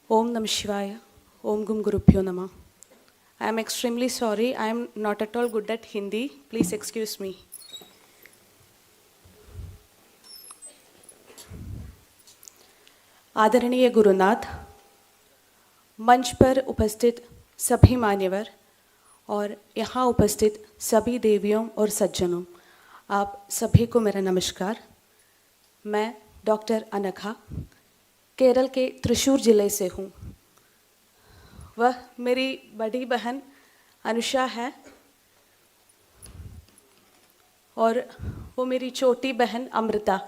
Om Namah Shivaya. Om Gum Gurubhyo Namah. I am extremely sorry. I am not at all good at Hindi. Please excuse me. आदरणीय गुरुनाथ, मंच पर उपस्थित सभी मान्यवर और यहाँ उपस्थित सभी देवियों और सज्जनों, आप सभी को मेरा नमस्कार। मैं डॉक्टर अनघा केरल के त्रिशूर जिले से हूँ। वह मेरी बड़ी बहन अनुषा है और वो मेरी छोटी बहन अमृता।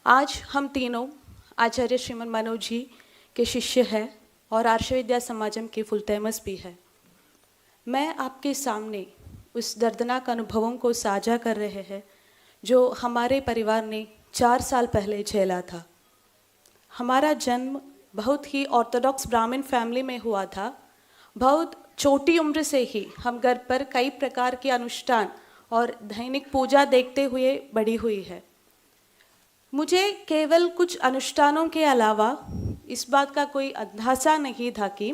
आज हम तीनों आचार्य श्रीमन मनोज जी के शिष्य हैं और आर्ष विद्या समाजम के फुल टाइमर्स भी है। मैं आपके सामने उस दर्दनाक अनुभवों को साझा कर रहे हैं जो हमारे परिवार ने 4 साल पहले झेला था। हमारा जन्म बहुत ही ऑर्थोडॉक्स ब्राह्मण फैमिली में हुआ था। बहुत छोटी उम्र से ही हम घर पर कई प्रकार के अनुष्ठान और दैनिक पूजा देखते हुए बड़ी हुई है। मुझे केवल कुछ अनुष्ठानों के अलावा इस बात का कोई अंदाजा नहीं था कि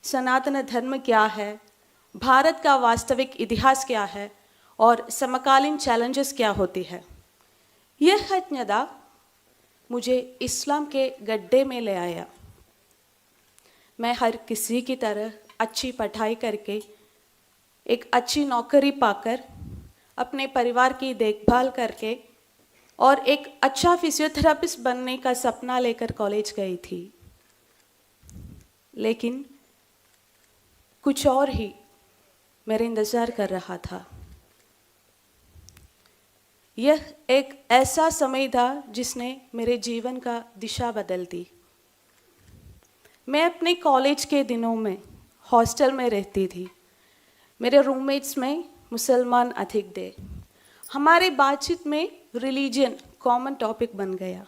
सनातन धर्म क्या है, भारत का वास्तविक इतिहास क्या है और समकालीन चैलेंजेस क्या होती है। यह अज्ञाता मुझे इस्लाम के गड्ढे में ले आया। मैं हर किसी की तरह अच्छी पढ़ाई करके एक अच्छी नौकरी पाकर अपने परिवार की देखभाल करके और एक अच्छा फिजियोथेरेपिस्ट बनने का सपना लेकर कॉलेज गई थी, लेकिन कुछ और ही मेरे इंतज़ार कर रहा था। यह एक ऐसा समय था जिसने मेरे जीवन का दिशा बदल दी। मैं अपने कॉलेज के दिनों में हॉस्टल में रहती थी। मेरे रूममेट्स में मुसलमान अधिक थे। हमारे बातचीत में रिलीजन कॉमन टॉपिक बन गया।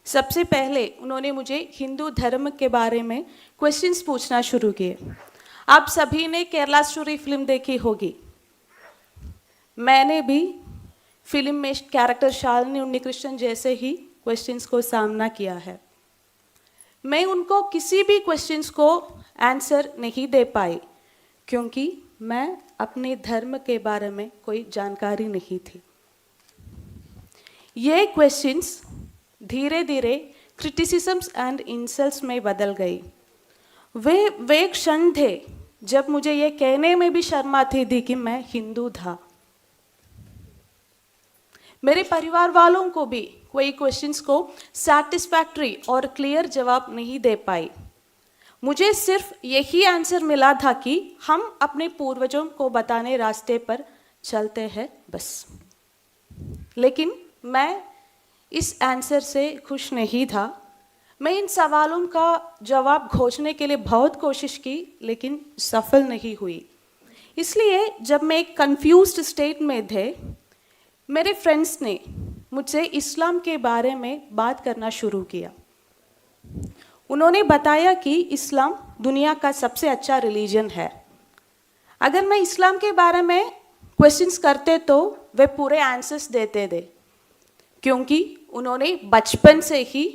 सबसे पहले उन्होंने मुझे हिंदू धर्म के बारे में क्वेश्चंस पूछना शुरू किए। आप सभी ने केरला स्टोरी फिल्म देखी होगी। मैंने भी फिल्म में कैरेक्टर शालिनी उन्नीकृष्णन जैसे ही क्वेश्चंस को सामना किया है। मैं उनको किसी भी क्वेश्चंस को आंसर नहीं दे पाई क्योंकि मैं अपने धर्म के बारे में कोई जानकारी नहीं थी। ये क्वेश्चंस धीरे धीरे क्रिटिसिज्म्स एंड इंसल्ट्स में बदल गई। वे क्षण थे जब मुझे ये कहने में भी शर्म आती थी कि मैं हिंदू था। मेरे परिवार वालों को भी कोई क्वेश्चंस को सैटिस्फैक्टरी और क्लियर जवाब नहीं दे पाई। मुझे सिर्फ यही आंसर मिला था कि हम अपने पूर्वजों को बताने रास्ते पर चलते हैं बस। लेकिन मैं इस आंसर से खुश नहीं था। मैं इन सवालों का जवाब खोजने के लिए बहुत कोशिश की लेकिन सफल नहीं हुई। इसलिए जब मैं एक कंफ्यूज्ड स्टेट में थे, मेरे फ्रेंड्स ने मुझसे इस्लाम के बारे में बात करना शुरू किया। उन्होंने बताया कि इस्लाम दुनिया का सबसे अच्छा रिलीजन है। अगर मैं इस्लाम के बारे में क्वेश्चंस करते तो वे पूरे आंसर्स देते थे क्योंकि उन्होंने बचपन से ही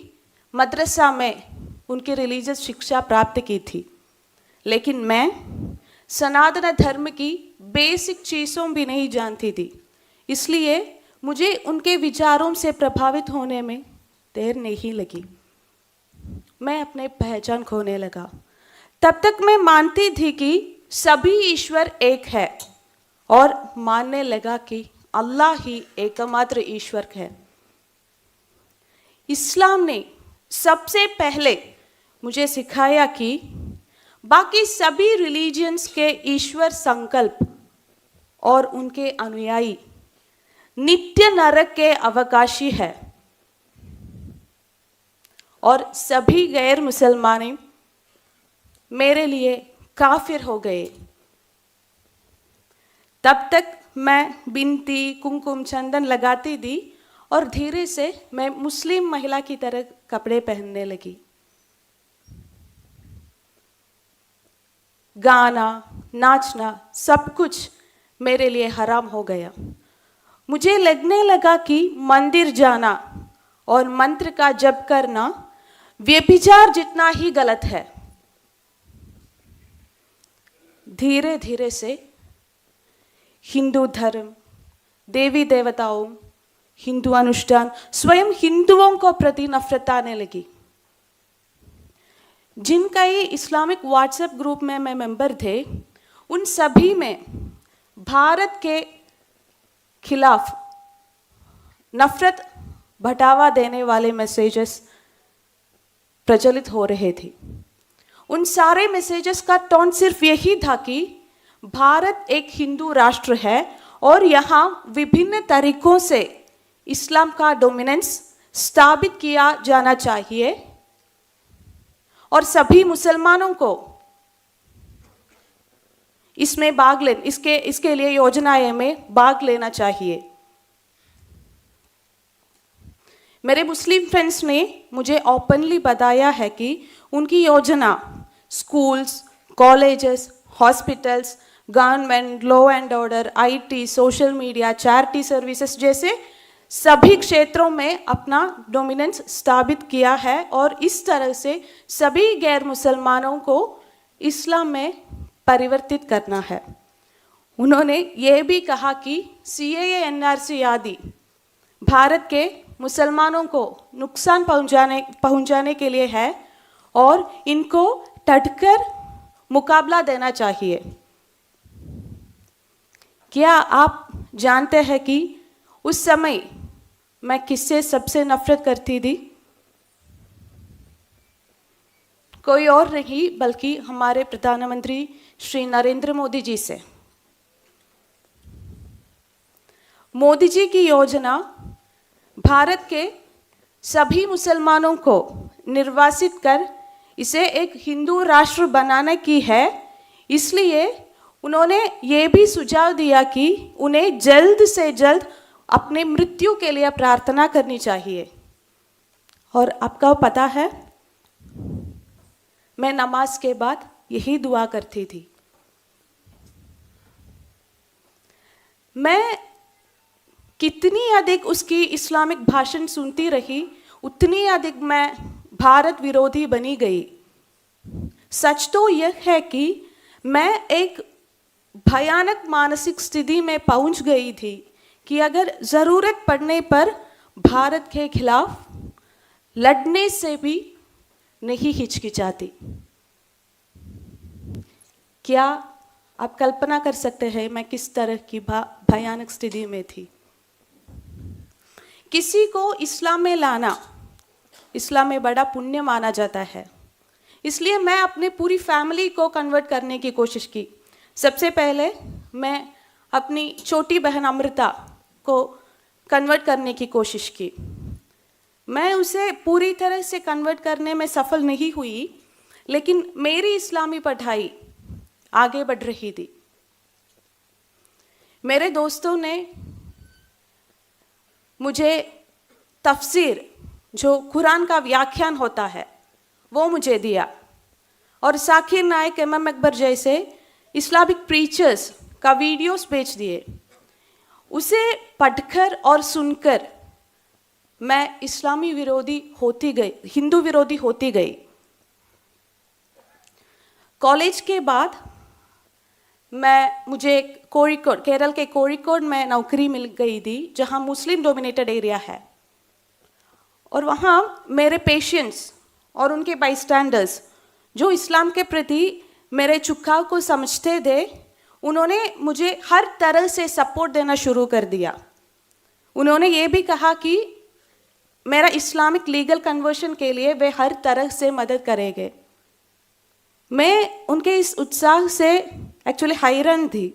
मदरसा में उनकी रिलीजियस शिक्षा प्राप्त की थी। लेकिन मैं सनातन धर्म की बेसिक चीज़ों भी नहीं जानती थी। इसलिए मुझे उनके विचारों से प्रभावित होने में देर नहीं लगी। मैं अपने पहचान खोने लगा। तब तक मैं मानती थी कि सभी ईश्वर एक है और मानने लगा कि अल्लाह ही एकमात्र ईश्वर है। इस्लाम ने सबसे पहले मुझे सिखाया कि बाकी सभी रिलीजियंस के ईश्वर संकल्प और उनके अनुयायी नित्य नरक के अवकाशी है और सभी गैर मुसलमान मेरे लिए काफिर हो गए। तब तक मैं बिनती, कुमकुम, चंदन लगाती थी और धीरे से मैं मुस्लिम महिला की तरह कपड़े पहनने लगी। गाना, नाचना सब कुछ मेरे लिए हराम हो गया। मुझे लगने लगा कि मंदिर जाना और मंत्र का जप करना व्यभिचार जितना ही गलत है। धीरे धीरे से हिंदू धर्म, देवी देवताओं, हिंदू अनुष्ठान, स्वयं हिंदुओं को प्रति नफरत आने लगी। जिनका ये इस्लामिक व्हाट्सएप ग्रुप में मैं मेंबर थे, उन सभी में भारत के खिलाफ नफरत बढ़ावा देने वाले मैसेजेस प्रचलित हो रहे थे। उन सारे मैसेजेस का टोन सिर्फ यही था कि भारत एक हिंदू राष्ट्र है और यहाँ विभिन्न तरीकों से इस्लाम का डोमिनेंस स्थापित किया जाना चाहिए और सभी मुसलमानों को इसमें इसके लिए योजनाएं में भाग लेना चाहिए। मेरे मुस्लिम फ्रेंड्स ने मुझे ओपनली बताया है कि उनकी योजना schools, colleges, hospitals, government, law and order, IT, social media, charity services जैसे सभी क्षेत्रों में अपना डोमिनेंस स्थापित किया है और इस तरह से सभी गैर मुसलमानों को इस्लाम में परिवर्तित करना है। उन्होंने ये भी कहा कि सीएए, एनआरसी आदि भारत के मुसलमानों को नुकसान पहुंचाने के लिए है और इनको डटकर मुकाबला देना चाहिए। क्या आप जानते हैं कि उस समय मैं किससे सबसे नफरत करती थी? कोई और नहीं बल्कि हमारे प्रधानमंत्री श्री नरेंद्र मोदी जी से। मोदी जी की योजना भारत के सभी मुसलमानों को निर्वासित कर इसे एक हिंदू राष्ट्र बनाने की है। इसलिए उन्होंने ये भी सुझाव दिया कि उन्हें जल्द से जल्द अपने मृत्यु के लिए प्रार्थना करनी चाहिए। और आपको पता है, मैं नमाज के बाद यही दुआ करती थी। मैं कितनी अधिक उसकी इस्लामिक भाषण सुनती रही, उतनी अधिक मैं भारत विरोधी बनी गई। सच तो यह है कि मैं एक भयानक मानसिक स्थिति में पहुंच गई थी कि अगर ज़रूरत पड़ने पर भारत के खिलाफ लड़ने से भी नहीं हिचकिचाती। क्या आप कल्पना कर सकते हैं मैं किस तरह की भयानक स्थिति में थी? किसी को इस्लाम में लाना इस्लाम में बड़ा पुण्य माना जाता है, इसलिए मैं अपने पूरी फैमिली को कन्वर्ट करने की कोशिश की। सबसे पहले मैं अपनी छोटी बहन अमृता को कन्वर्ट करने की कोशिश की। मैं उसे पूरी तरह से कन्वर्ट करने में सफल नहीं हुई, लेकिन मेरी इस्लामी पढ़ाई आगे बढ़ रही थी। मेरे दोस्तों ने मुझे तफसीर, जो कुरान का व्याख्यान होता है, वो मुझे दिया और साकिर नायक, एमएम अकबर जैसे इस्लामिक प्रीचर्स का वीडियोस भेज दिए। उसे पढ़कर और सुनकर मैं इस्लामी विरोधी होती गई, हिंदू विरोधी होती गई। कॉलेज के बाद मुझे कोड़िकोड, केरल के कोड़िकोड में नौकरी मिल गई थी, जहां मुस्लिम डोमिनेटेड एरिया है। और वहाँ मेरे पेशेंट्स और उनके बाईस्टैंडर्स जो इस्लाम के प्रति मेरे झुकाव को समझते थे, उन्होंने मुझे हर तरह से सपोर्ट देना शुरू कर दिया। उन्होंने ये भी कहा कि मेरा इस्लामिक लीगल कन्वर्शन के लिए वे हर तरह से मदद करेंगे। मैं उनके इस उत्साह से एक्चुअली हैरान थी।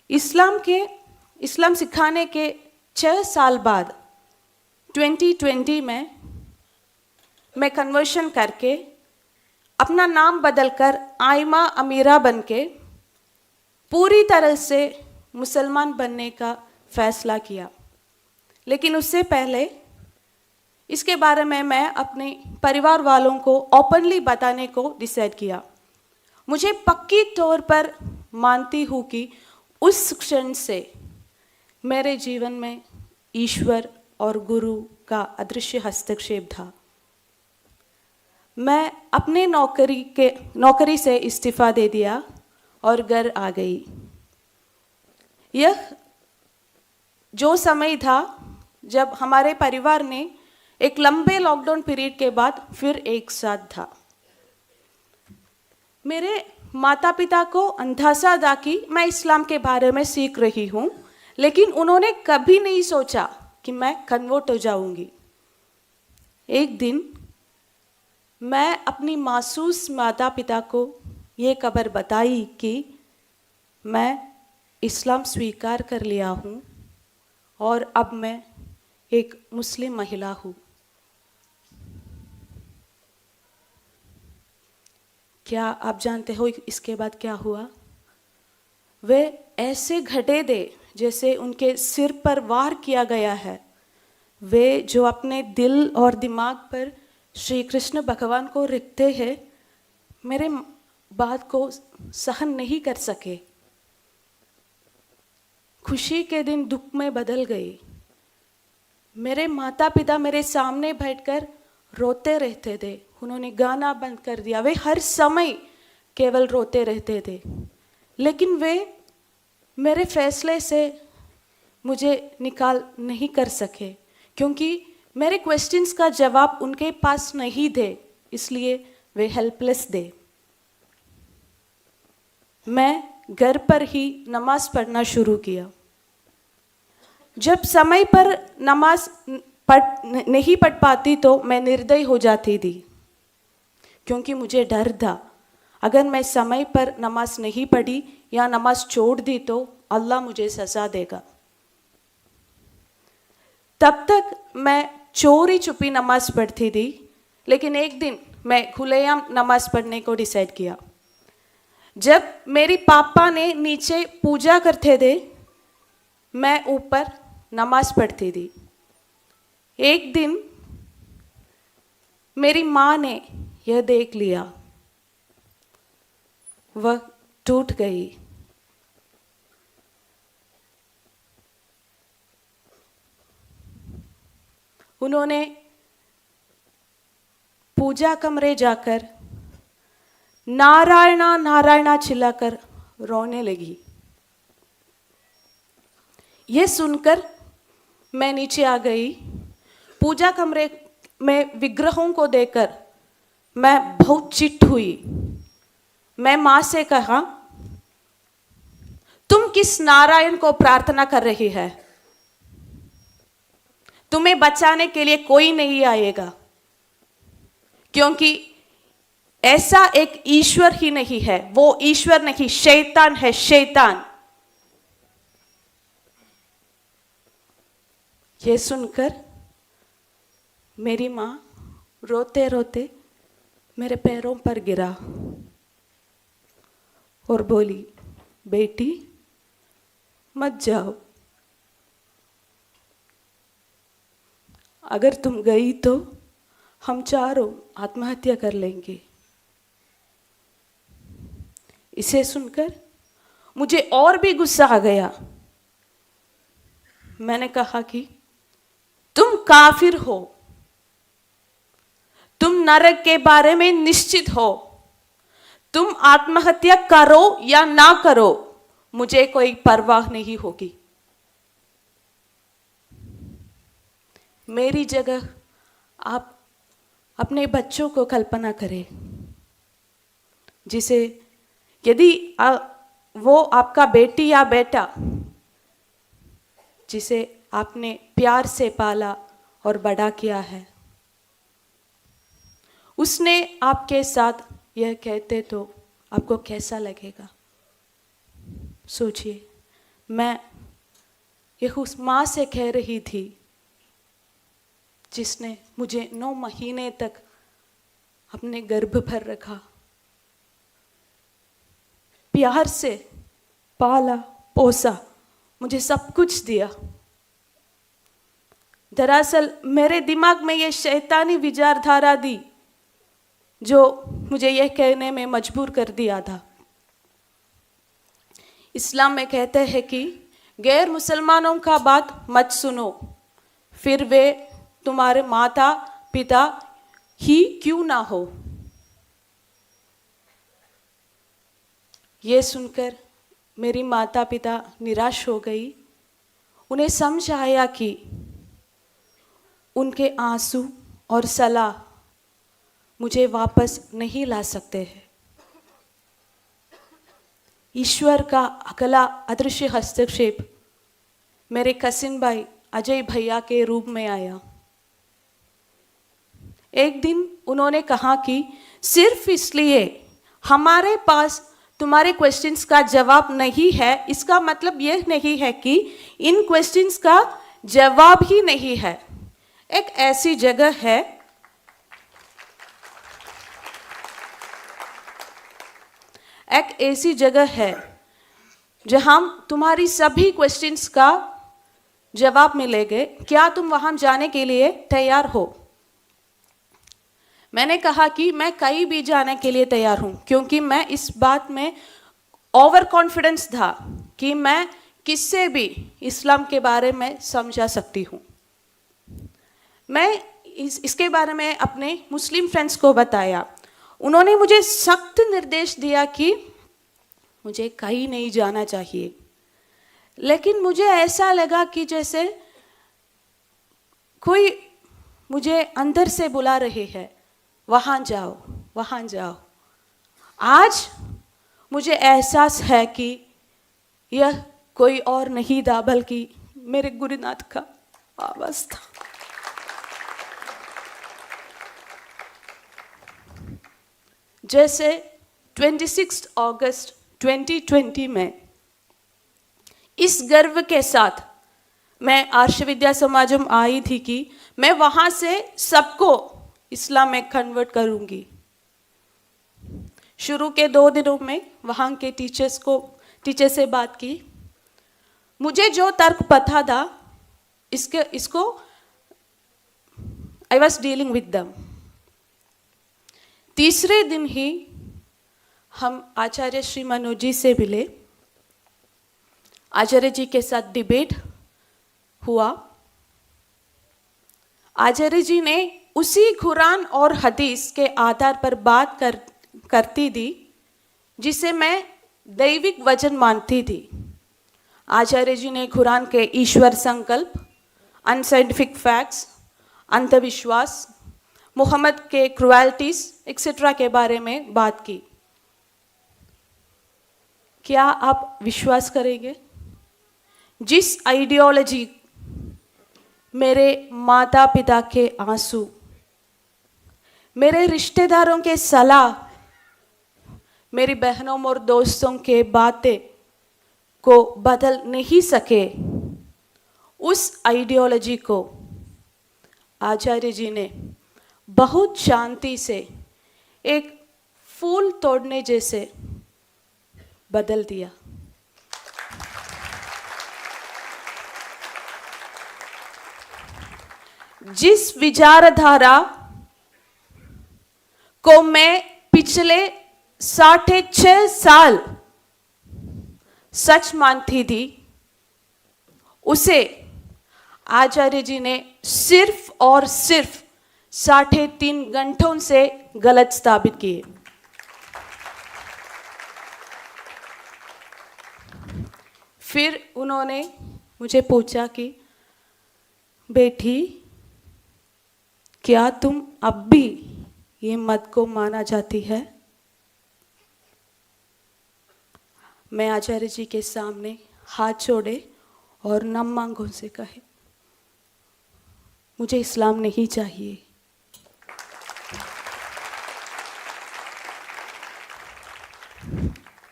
इस्लाम सिखाने के 6 साल बाद 2020 में मैं कन्वर्शन करके अपना नाम बदलकर आयमा अमीरा बनके पूरी तरह से मुसलमान बनने का फैसला किया। लेकिन उससे पहले इसके बारे में मैं अपने परिवार वालों को ओपनली बताने को डिसाइड किया। मुझे पक्की तौर पर मानती हूँ कि उस क्षण से मेरे जीवन में ईश्वर और गुरु का अदृश्य हस्तक्षेप था। मैं अपने नौकरी से इस्तीफा दे दिया और घर आ गई। यह जो समय था जब हमारे परिवार ने एक लंबे लॉकडाउन पीरियड के बाद फिर एक साथ था। मेरे माता पिता को अंदाजा था कि मैं इस्लाम के बारे में सीख रही हूँ, लेकिन उन्होंने कभी नहीं सोचा कि मैं कन्वर्ट हो जाऊंगी। एक दिन मैं अपनी मासूस माता पिता को ये खबर बताई कि मैं इस्लाम स्वीकार कर लिया हूँ और अब मैं एक मुस्लिम महिला हूँ। क्या आप जानते हो इसके बाद क्या हुआ? वे ऐसे घटे थे जैसे उनके सिर पर वार किया गया है। वे जो अपने दिल और दिमाग पर श्री कृष्ण भगवान को रखते हैं, मेरे बात को सहन नहीं कर सके। खुशी के दिन दुख में बदल गई। मेरे माता पिता मेरे सामने बैठकर रोते रहते थे। उन्होंने गाना बंद कर दिया। वे हर समय केवल रोते रहते थे, लेकिन वे मेरे फैसले से मुझे निकाल नहीं कर सके, क्योंकि मेरे क्वेश्चंस का जवाब उनके पास नहीं थे, इसलिए वे हेल्पलेस थे। मैं घर पर ही नमाज पढ़ना शुरू किया। जब समय पर नमाज नहीं पढ़ पाती तो मैं निर्दयी हो जाती थी, क्योंकि मुझे डर था अगर मैं समय पर नमाज नहीं पढ़ी या नमाज छोड़ दी तो अल्लाह मुझे सजा देगा। तब तक मैं चोरी छुपी नमाज पढ़ती थी, लेकिन एक दिन मैं खुलेआम नमाज पढ़ने को डिसाइड किया। जब मेरी पापा ने नीचे पूजा करते थे, मैं ऊपर नमाज पढ़ती थी। एक दिन मेरी माँ ने यह देख लिया। वह टूट गई। उन्होंने पूजा कमरे जाकर नारायणा नारायणा चिल्लाकर रोने लगी। यह सुनकर मैं नीचे आ गई। पूजा कमरे में विग्रहों को देखकर मैं बहुत चिढ़ हुई। मैं माँ से कहा, तुम किस नारायण को प्रार्थना कर रही है? तुम्हें बचाने के लिए कोई नहीं आएगा, क्योंकि ऐसा एक ईश्वर ही नहीं है। वो ईश्वर नहीं, शैतान है, शैतान। ये सुनकर मेरी माँ रोते रोते मेरे पैरों पर गिरा और बोली, बेटी मत जाओ। अगर तुम गई तो हम चारों आत्महत्या कर लेंगे। इसे सुनकर मुझे और भी गुस्सा आ गया। मैंने कहा कि तुम काफिर हो, तुम नरक के बारे में निश्चित हो। तुम आत्महत्या करो या ना करो, मुझे कोई परवाह नहीं होगी। मेरी जगह आप अपने बच्चों को कल्पना करें, जिसे यदि वो आपका बेटी या बेटा जिसे आपने प्यार से पाला और बड़ा किया है, उसने आपके साथ यह कहते तो आपको कैसा लगेगा? सोचिए। मैं यह उस माँ से कह रही थी जिसने मुझे 9 महीने तक अपने गर्भ पर रखा, प्यार से पाला पोसा, मुझे सब कुछ दिया। दरअसल मेरे दिमाग में ये शैतानी विचारधारा दी जो मुझे यह कहने में मजबूर कर दिया था। इस्लाम में कहते हैं कि गैर मुसलमानों का बात मत सुनो, फिर वे तुम्हारे माता पिता ही क्यों ना हो। ये सुनकर मेरी माता पिता निराश हो गई। उन्हें समझ आया कि उनके आंसू और सलाह मुझे वापस नहीं ला सकते हैं। ईश्वर का अगला अदृश्य हस्तक्षेप मेरे कसिन भाई अजय भैया के रूप में आया। एक दिन उन्होंने कहा कि सिर्फ इसलिए हमारे पास तुम्हारे क्वेश्चंस का जवाब नहीं है, इसका मतलब यह नहीं है कि इन क्वेश्चंस का जवाब ही नहीं है। एक ऐसी जगह है जहां तुम्हारी सभी क्वेश्चंस का जवाब मिलेंगे। क्या तुम वहां जाने के लिए तैयार हो? मैंने कहा कि मैं कहीं भी जाने के लिए तैयार हूं, क्योंकि मैं इस बात में ओवर कॉन्फिडेंस था कि मैं किससे भी इस्लाम के बारे में समझा सकती हूं। मैं इसके बारे में अपने मुस्लिम फ्रेंड्स को बताया। उन्होंने मुझे सख्त निर्देश दिया कि मुझे कहीं नहीं जाना चाहिए, लेकिन मुझे ऐसा लगा कि जैसे कोई मुझे अंदर से बुला रहे है, वहां जाओ, वहां जाओ। आज मुझे एहसास है कि यह कोई और नहीं था, बल्कि मेरे गुरुनाथ का आवाज था। जैसे 26 अगस्त 2020 में इस गर्व के साथ मैं आर्ष विद्या समाजम आई थी कि मैं वहां से सबको इस्लाम में कन्वर्ट करूंगी। शुरू के 2 दिनों में वहां के टीचर से बात की। मुझे जो तर्क पता था इसको I was dealing with them. तीसरे दिन ही हम आचार्य श्री मनोज जी से मिले। आचार्य जी के साथ डिबेट हुआ। आचार्य जी ने उसी कुरान और हदीस के आधार पर बात करती थी जिसे मैं दैविक वचन मानती थी। आचार्य जी ने कुरान के ईश्वर संकल्प, अनसाइंटिफिक फैक्ट्स, अंधविश्वास, मोहम्मद के क्रुएल्टीज एक्सेट्रा के बारे में बात की। क्या आप विश्वास करेंगे, जिस आइडियोलॉजी मेरे माता पिता के आंसू, मेरे रिश्तेदारों के सलाह, मेरी बहनों और दोस्तों के बातें को बदल नहीं सके, उस आइडियोलॉजी को आचार्य जी ने बहुत शांति से एक फूल तोड़ने जैसे बदल दिया। जिस विचारधारा को मैं पिछले 6.5 साल सच मानती थी, उसे आचार्य जी ने सिर्फ और सिर्फ 3.5 घंटों से गलत साबित किए। फिर उन्होंने मुझे पूछा कि बेटी, क्या तुम अब भी ये मत को माना जाती है? मैं आचार्य जी के सामने हाथ जोड़े और नम आंखों से कहे, मुझे इस्लाम नहीं चाहिए।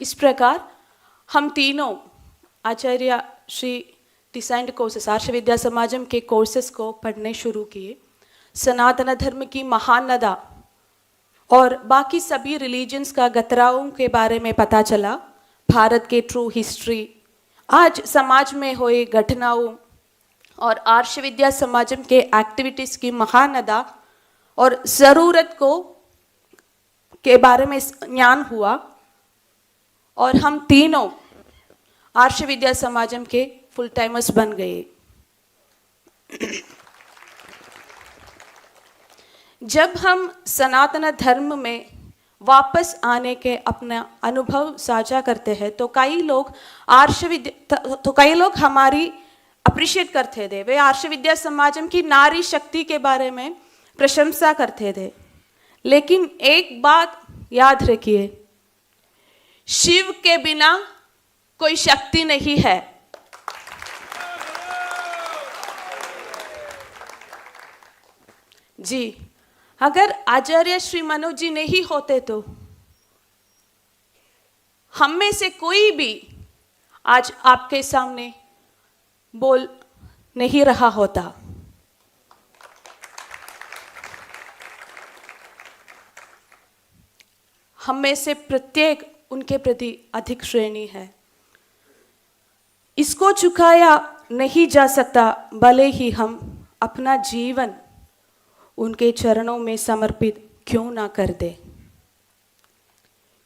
इस प्रकार हम तीनों आचार्य श्री डिसाइंड कोर्सेस, आर्ष विद्या समाजम के कोर्सेस को पढ़ने शुरू किए। सनातन धर्म की महानदा और बाकी सभी रिलीजन्स का गतराओं के बारे में पता चला। भारत के ट्रू हिस्ट्री, आज समाज में हुए घटनाओं और आर्ष विद्या समाजम के एक्टिविटीज़ की महानदा और ज़रूरत को के बारे में ज्ञान हुआ। और हम तीनों आर्ष विद्या समाजम के फुल टाइमर्स बन गए। जब हम सनातन धर्म में वापस आने के अपना अनुभव साझा करते हैं तो कई लोग हमारी अप्रिशिएट करते थे। वे आर्ष विद्या समाजम की नारी शक्ति के बारे में प्रशंसा करते थे। लेकिन एक बात याद रखिए, शिव के बिना कोई शक्ति नहीं है। जी, अगर आचार्य श्री मनोज जी नहीं होते तो हम में से कोई भी आज आपके सामने बोल नहीं रहा होता। हम में से प्रत्येक उनके प्रति अधिक श्रेणी है। इसको चुकाया नहीं जा सकता, भले ही हम अपना जीवन उनके चरणों में समर्पित क्यों ना कर दे।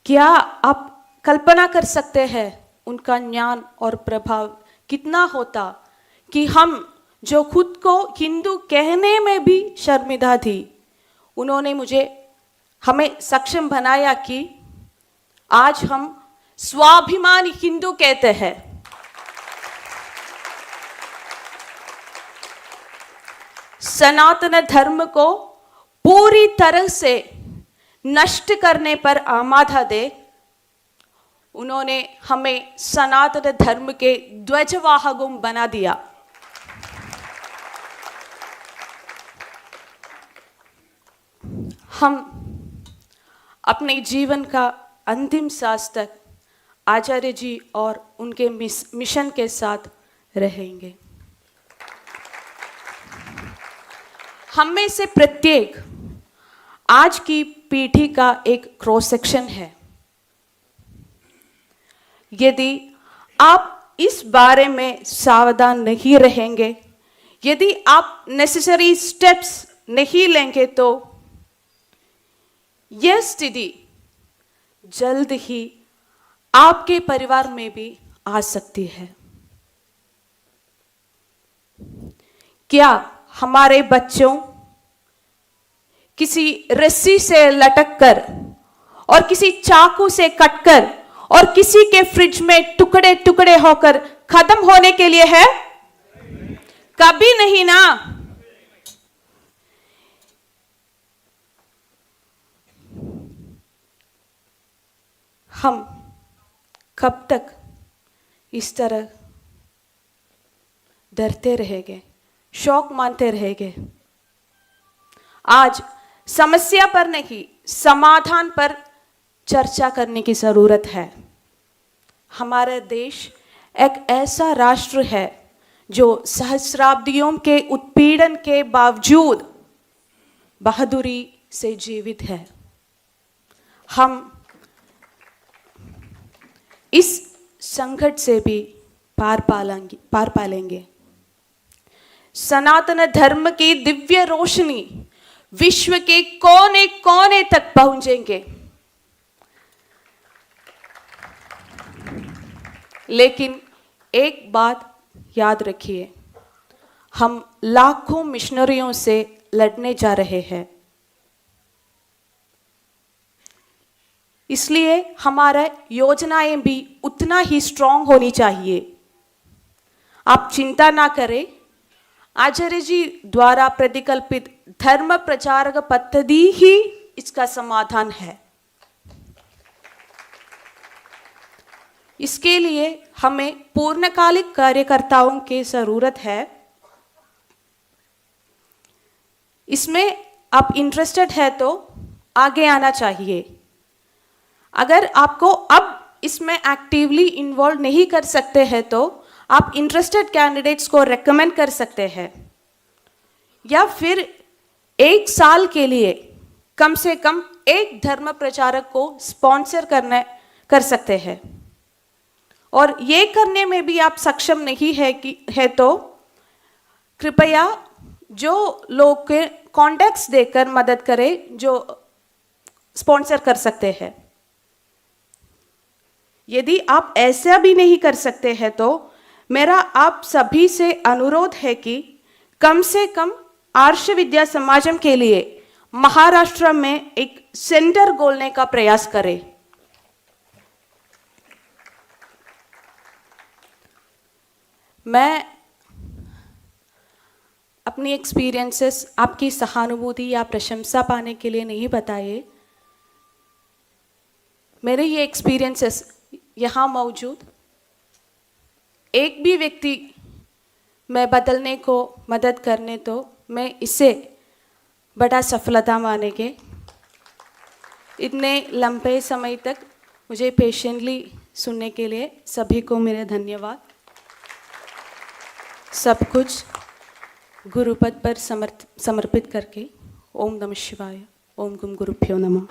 क्या आप कल्पना कर सकते हैं उनका ज्ञान और प्रभाव कितना होता कि हम जो खुद को हिंदू कहने में भी शर्मिंदा थी, उन्होंने हमें सक्षम बनाया कि आज हम स्वाभिमानी हिंदू कहते हैं। सनातन धर्म को पूरी तरह से नष्ट करने पर आमादा दे उन्होंने हमें सनातन धर्म के ध्वजवाहकों बना दिया। हम अपने जीवन का अंतिम सांस तक आचार्य जी और उनके मिशन के साथ रहेंगे। हम में से प्रत्येक आज की पीढ़ी का एक क्रॉस सेक्शन है। यदि आप इस बारे में सावधान नहीं रहेंगे, यदि आप नेसेसरी स्टेप्स नहीं लेंगे तो यह स्थिति जल्द ही आपके परिवार में भी आ सकती है। क्या हमारे बच्चों किसी रस्सी से लटककर और किसी चाकू से कटकर और किसी के फ्रिज में टुकड़े टुकड़े होकर खत्म होने के लिए है? कभी नहीं ना। हम कब तक इस तरह डरते रहेंगे, शौक मानते रहेंगे? आज समस्या पर नहीं, समाधान पर चर्चा करने की जरूरत है। हमारा देश एक ऐसा राष्ट्र है जो सहस्राब्दियों के उत्पीड़न के बावजूद बहादुरी से जीवित है। हम इस संकट से भी पार पालेंगे। सनातन धर्म की दिव्य रोशनी विश्व के कोने कोने तक पहुंचेंगे। लेकिन एक बात याद रखिए, हम लाखों मिशनरियों से लड़ने जा रहे हैं। इसलिए हमारा योजनाएं भी उतना ही स्ट्रांग होनी चाहिए। आप चिंता ना करें, आचार्य जी द्वारा प्रतिकल्पित धर्म प्रचारक पद्धति ही इसका समाधान है। इसके लिए हमें पूर्णकालिक कार्यकर्ताओं की जरूरत है। इसमें आप इंटरेस्टेड है तो आगे आना चाहिए। अगर आपको अब इसमें एक्टिवली इन्वॉल्व नहीं कर सकते हैं तो आप इंटरेस्टेड कैंडिडेट्स को रेकमेंड कर सकते हैं, या फिर 1 साल के लिए कम से कम एक धर्म प्रचारक को स्पॉन्सर कर सकते हैं। और ये करने में भी आप सक्षम नहीं है तो कृपया जो लोग के कॉन्टैक्ट्स देकर मदद करें जो स्पॉन्सर कर सकते हैं। यदि आप ऐसा भी नहीं कर सकते हैं तो मेरा आप सभी से अनुरोध है कि कम से कम आर्ष विद्या समाजम के लिए महाराष्ट्र में एक सेंटर खोलने का प्रयास करें। मैं अपनी एक्सपीरियंसेस आपकी सहानुभूति या प्रशंसा पाने के लिए नहीं बताए। मेरे ये एक्सपीरियंसेस यहाँ मौजूद एक भी व्यक्ति मैं बदलने को मदद करने तो मैं इसे बड़ा सफलता मानेंगे। इतने लंबे समय तक मुझे पेशेंटली सुनने के लिए सभी को मेरे धन्यवाद। सब कुछ गुरुपद पर समर्पित करके ओम नमः शिवाय, ओम गुम गुरुभ्यो नमः।